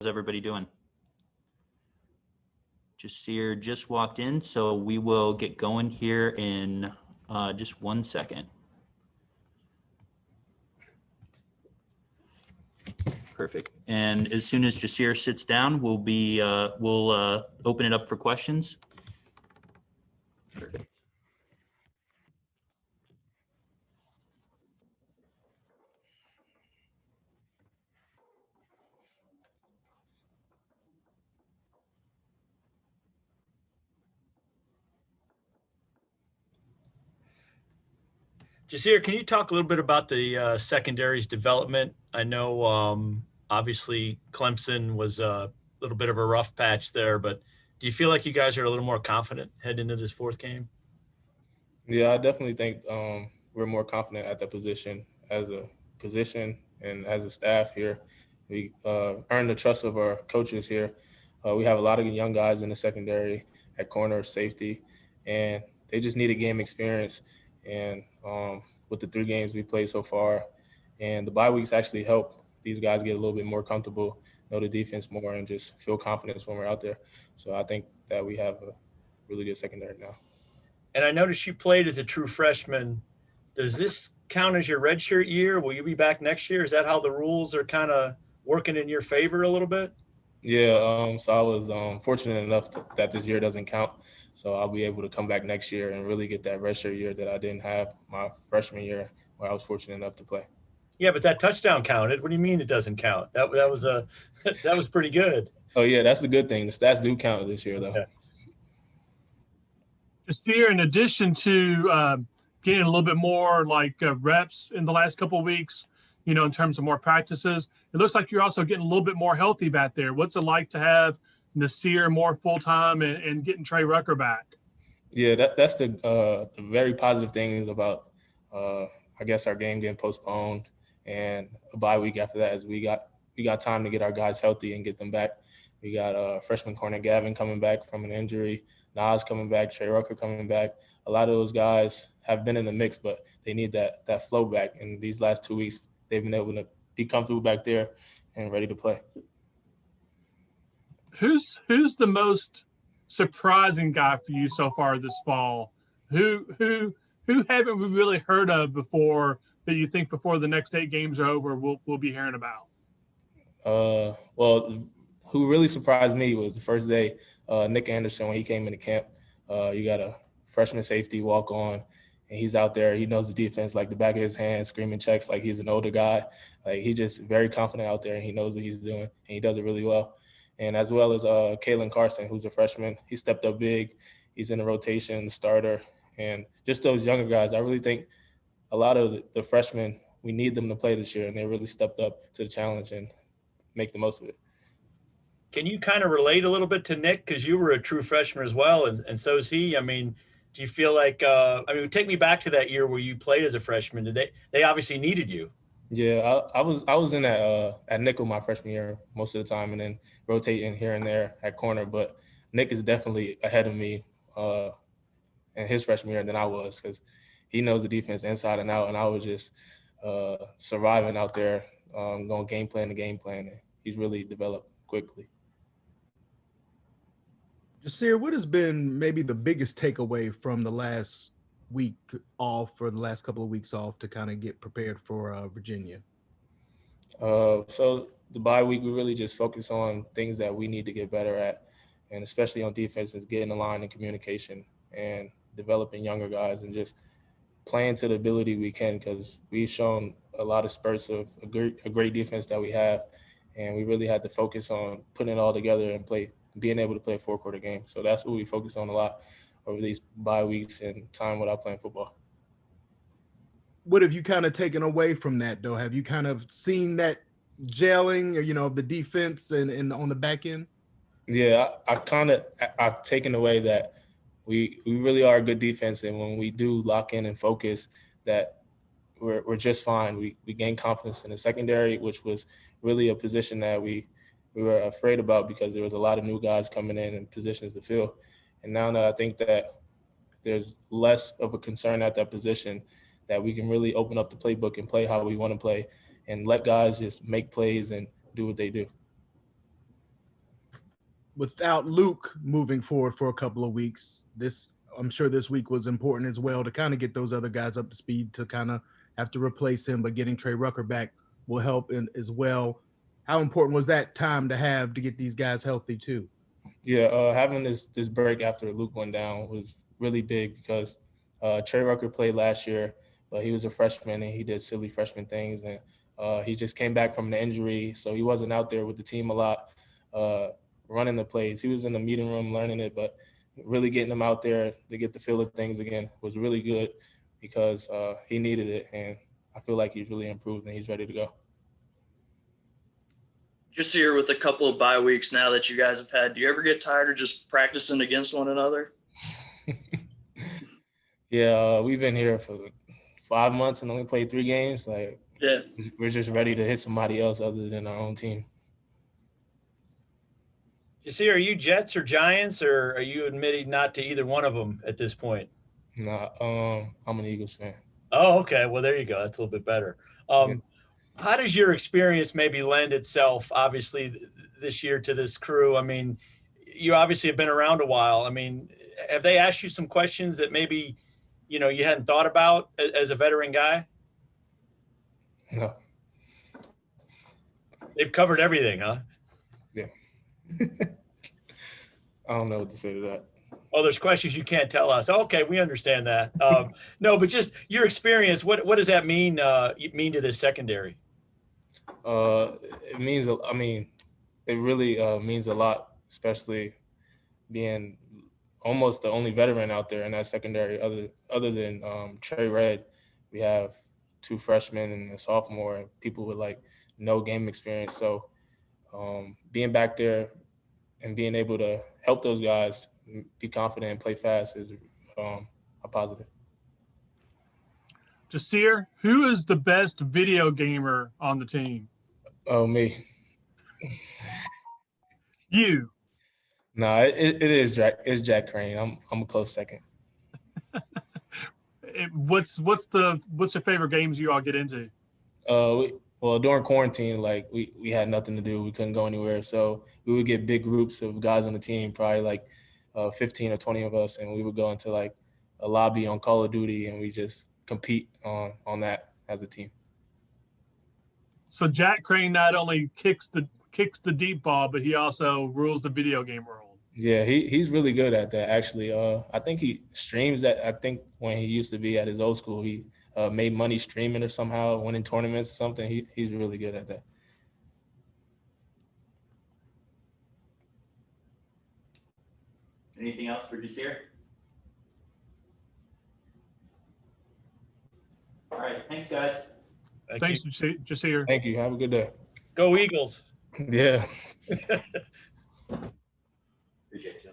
everybody doing? Jasir just walked in, so we will get going here in just 1 second. Perfect. And as soon as Jasir sits down, we'll open it up for questions. Perfect. Jasir, can you talk a little bit about the secondary's development? I know obviously Clemson was a little bit of a rough patch there, but do you feel like you guys are a little more confident heading into this fourth game? Yeah, I definitely think we're more confident at that position and as a staff here. We earned the trust of our coaches here. We have a lot of young guys in the secondary at corner, safety, and they just need a game experience. And with the 3 games we played so far, and the bye weeks actually help these guys get a little bit more comfortable, know the defense more, and just feel confidence when we're out there. So I think that we have a really good secondary now. And I noticed you played as a true freshman. Does this count as your redshirt year? Will you be back next year? Is that how the rules are kind of working in your favor a little bit? Yeah, so I was fortunate enough that this year doesn't count. So I'll be able to come back next year and really get that redshirt year that I didn't have my freshman year, where I was fortunate enough to play. Yeah, but that touchdown counted. What do you mean it doesn't count? That was that was pretty good. Oh yeah, that's the good thing. The stats do count this year, though. Okay. Just here, in addition to getting a little bit more reps in the last couple of weeks, in terms of more practices, it looks like you're also getting a little bit more healthy back there. What's it like to have Nasir more full-time and getting Trey Rucker back? Yeah, that's the very positive things about, I guess, our game getting postponed and a bye week after that is we got time to get our guys healthy and get them back. We got freshman corner Gavin coming back from an injury, Nas coming back, Trey Rucker coming back. A lot of those guys have been in the mix, but they need that flow back. And these last 2 weeks, they've been able to be comfortable back there and ready to play. Who's the most surprising guy for you so far this fall? Who haven't we really heard of before that you think before the next 8 games are over we'll be hearing about? Well, who really surprised me was the first day, Nick Anderson, when he came into camp. You got a freshman safety walk on, and he's out there. He knows the defense like the back of his hand, screaming checks like he's an older guy. Like he's just very confident out there, and he knows what he's doing, and he does it really well. And as well as Kalen Carson, who's a freshman, he stepped up big. He's in the rotation, the starter, and just those younger guys. I really think a lot of the freshmen, we need them to play this year, and they really stepped up to the challenge and make the most of it. Can you kind of relate a little bit to Nick, because you were a true freshman as well, and so is he? I mean, do you feel like take me back to that year where you played as a freshman? Did they obviously needed you? Yeah, I was in at nickel my freshman year most of the time, and then rotating here and there at corner. But Nick is definitely ahead of me in his freshman year than I was, because he knows the defense inside and out, and I was just surviving out there, going game plan to game plan. And he's really developed quickly. Jasir, what has been maybe the biggest takeaway from the last week off or the last couple of weeks off to kind of get prepared for Virginia? So the bye week, we really just focus on things that we need to get better at, and especially on defense is getting the line and communication and developing younger guys and just playing to the ability we can, because we've shown a lot of spurts of a great defense that we have, and we really had to focus on putting it all together and being able to play a 4-quarter game. So that's what we focus on a lot over these bye weeks and time without playing football. What have you kind of taken away from that, though? Have you kind of seen that gelling, of the defense and on the back end? Yeah, I've taken away that we really are a good defense, and when we do lock in and focus, that we're just fine. We gain confidence in the secondary, which was really a position that we were afraid about because there was a lot of new guys coming in and positions to fill. And now that I think that there's less of a concern at that position, that we can really open up the playbook and play how we want to play and let guys just make plays and do what they do. without Luke moving forward for a couple of weeks, I'm sure this week was important as well to kind of get those other guys up to speed to kind of have to replace him, but getting Trey Rucker back will help as well. How important was that time to have to get these guys healthy too? Yeah, having this break after Luke went down was really big because Trey Rucker played last year, but he was a freshman and he did silly freshman things, and he just came back from an injury, so he wasn't out there with the team a lot, running the plays. He was in the meeting room learning it, but really getting him out there to get the feel of things again was really good because he needed it, and I feel like he's really improved and he's ready to go. Just here with a couple of bye weeks now that you guys have had, do you ever get tired of just practicing against one another? Yeah, we've been here for 5 months and only played 3 games. Like, Yeah. we're just ready to hit somebody else other than our own team. You see, are you Jets or Giants, or are you admitting not to either one of them at this point? Nah, I'm an Eagles fan. Oh, okay. Well, there you go. That's a little bit better. How does your experience maybe lend itself, obviously, this year to this crew? I mean, you obviously have been around a while. I mean, have they asked you some questions that maybe, you hadn't thought about as a veteran guy? No. They've covered everything, huh? Yeah. I don't know what to say to that. Oh, there's questions you can't tell us. Okay, we understand that. No, but just your experience, what does that mean to this secondary? It means, it really means a lot, especially being almost the only veteran out there in that secondary other than Trey Red. We have 2 freshmen and a sophomore and people with like no game experience. So being back there and being able to help those guys be confident and play fast is a positive. Jasir, who is the best video gamer on the team? Oh, me. You. No, it is Jack. It's Jack Crane. I'm a close second. What's your favorite games you all get into? Well, during quarantine, like we had nothing to do. We couldn't go anywhere, so we would get big groups of guys on the team, probably like 15 or 20 of us, and we would go into like a lobby on Call of Duty, and we just compete on that as a team. So Jack Crane not only kicks the deep ball, but he also rules the video game world. Yeah, he's really good at that, actually. I think he streams that. I think when he used to be at his old school, he made money streaming or somehow winning tournaments or something. He's really good at that. Anything else for Jasir? All right, thanks, guys. Thanks, Jasir. Thank you. Have a good day. Go Eagles. Yeah. Appreciate you.